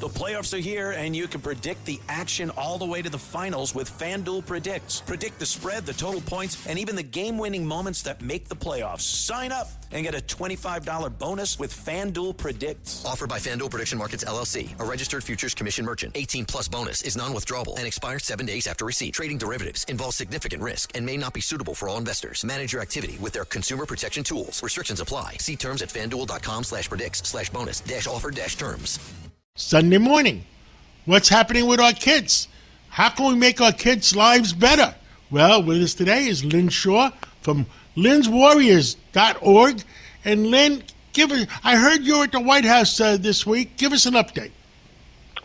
The playoffs are here, and you can predict the action all the way to the finals with FanDuel Predicts. Predict the spread, the total points, and even the game-winning moments that make the playoffs. Sign up and get a $25 bonus with FanDuel Predicts. Offered by FanDuel Prediction Markets, LLC, a registered futures commission merchant. 18-plus bonus is non-withdrawable and expires 7 days after receipt. Trading derivatives involves significant risk and may not be suitable for all investors. Manage your activity with their consumer protection tools. Restrictions apply. See terms at FanDuel.com/predicts/bonus-offer-terms. Sunday morning. What's happening with our kids? How can we make our kids' lives better? Well, with us today is Lynn Shaw from LynnsWarriors.org. And Lynn, I heard you were at the White House this week. Give us an update.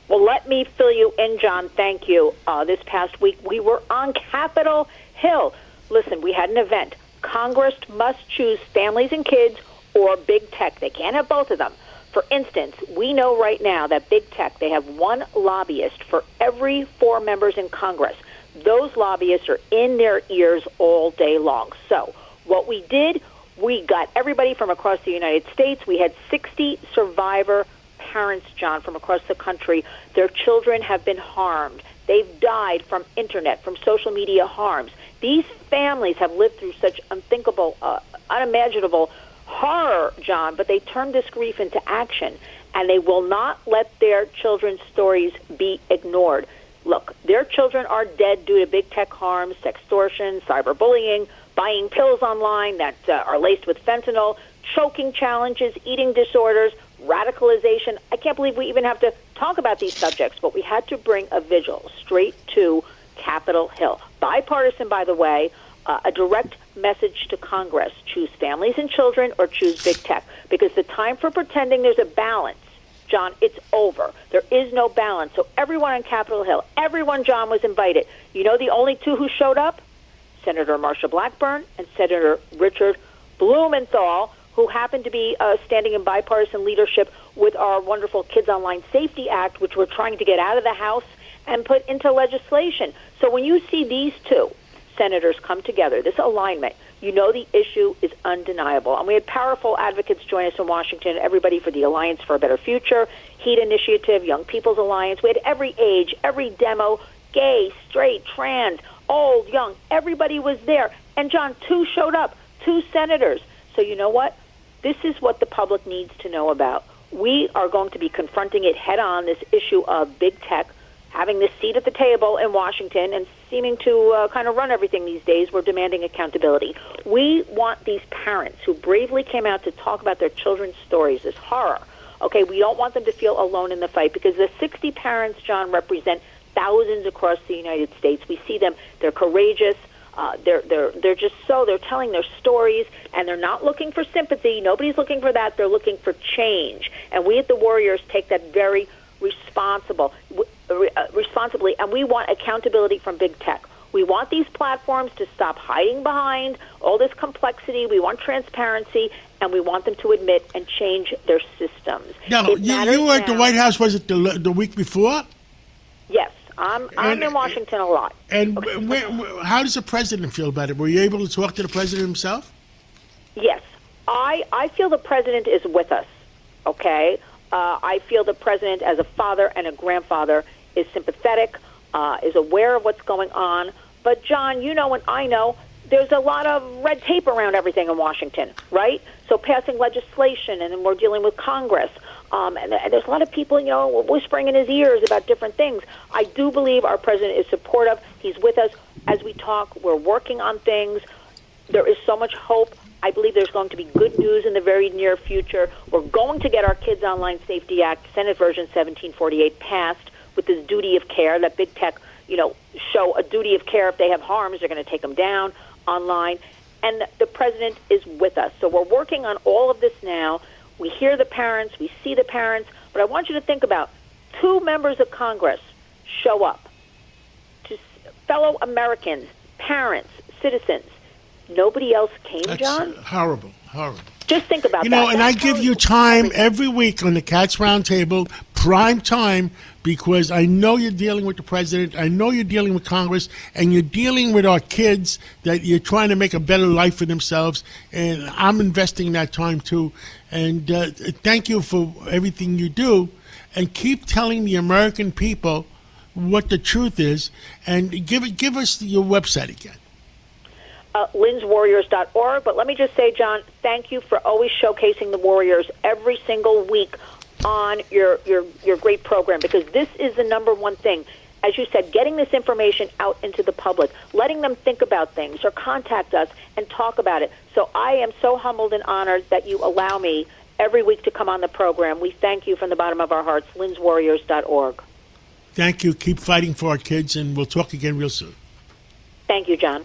Well, let me fill you in, John. Thank you. This past week, we were on Capitol Hill. Listen, we had an event. Congress must choose families and kids or big tech. They can't have both of them. For instance, we know right now that big tech, they have one lobbyist for every 4 members in Congress. Those lobbyists are in their ears all day long. So what we did, we got everybody from across the United States. We had 60 survivor parents, John, from across the country. Their children have been harmed. They've died from internet, from social media harms. These families have lived through such unthinkable, unimaginable horror, John, but they turned this grief into action, and they will not let their children's stories be ignored. Look, their children are dead due to big tech harms, sextortion, cyberbullying, buying pills online that are laced with fentanyl, choking challenges, eating disorders, radicalization. I can't believe we even have to talk about these subjects, but we had to bring a vigil straight to Capitol Hill. Bipartisan, by the way, a direct message to Congress: choose families and children or choose big tech, because the time for pretending there's a balance, John, it's over. There is no balance. So everyone on Capitol Hill, everyone, John, was invited. You know the only 2 who showed up? Senator Marsha Blackburn and Senator Richard Blumenthal, who happened to be standing in bipartisan leadership with our wonderful Kids Online Safety Act, which we're trying to get out of the House and put into legislation. So when you see these 2 senators come together, this alignment, you know the issue is undeniable. And we had powerful advocates join us in Washington, everybody for the Alliance for a Better Future, HEAT Initiative, Young People's Alliance. We had every age, every demo, gay, straight, trans, old, young. Everybody was there. And, John, 2 showed up, 2 senators. So you know what? This is what the public needs to know about. We are going to be confronting it head-on, this issue of big tech having this seat at the table in Washington and seeming to kind of run everything these days. We're demanding accountability. We want these parents who bravely came out to talk about their children's stories, this horror. Okay, we don't want them to feel alone in the fight, because the 60 parents, John, represent thousands across the United States. We see them. They're courageous. They're just they're telling their stories, and they're not looking for sympathy. Nobody's looking for that. They're looking for change. And we at the Warriors take that very responsibly, and we want accountability from big tech. We want these platforms to stop hiding behind all this complexity. We want transparency, and we want them to admit and change their systems. Now, you were at the White House, was it the week before? Yes. I'm in Washington a lot. And how does the president feel about it? Were you able to talk to the president himself? Yes. I feel the president is with us, okay? I feel the president, as a father and a grandfather, is sympathetic, is aware of what's going on. But, John, you know and I know there's a lot of red tape around everything in Washington, right? So passing legislation, and then we're dealing with Congress. And there's a lot of people, whispering in his ears about different things. I do believe our president is supportive. He's with us as we talk. We're working on things. There is so much hope. I believe there's going to be good news in the very near future. We're going to get our Kids Online Safety Act, Senate Version 1748, passed with this duty of care that big tech, show a duty of care. If they have harms, they're going to take them down online. And the president is with us. So we're working on all of this now. We hear the parents. We see the parents. But I want you to think about 2 members of Congress show up to fellow Americans, parents, citizens. Nobody else came, That's John? Horrible. Just think about that. And I give you time every week on the Cats Roundtable, prime time, because I know you're dealing with the president, I know you're dealing with Congress, and you're dealing with our kids that you're trying to make a better life for themselves, and I'm investing that time too. And thank you for everything you do. and keep telling the American people what the truth is. And give us your website again. LynnsWarriors.org. But let me just say, John, thank you for always showcasing the Warriors every single week on your great program, because this is the number one thing. As you said, getting this information out into the public, letting them think about things or contact us and talk about it. So I am so humbled and honored that you allow me every week to come on the program. We thank you from the bottom of our hearts. LynnsWarriors.org. Thank you. Keep fighting for our kids, and we'll talk again real soon. Thank you, John.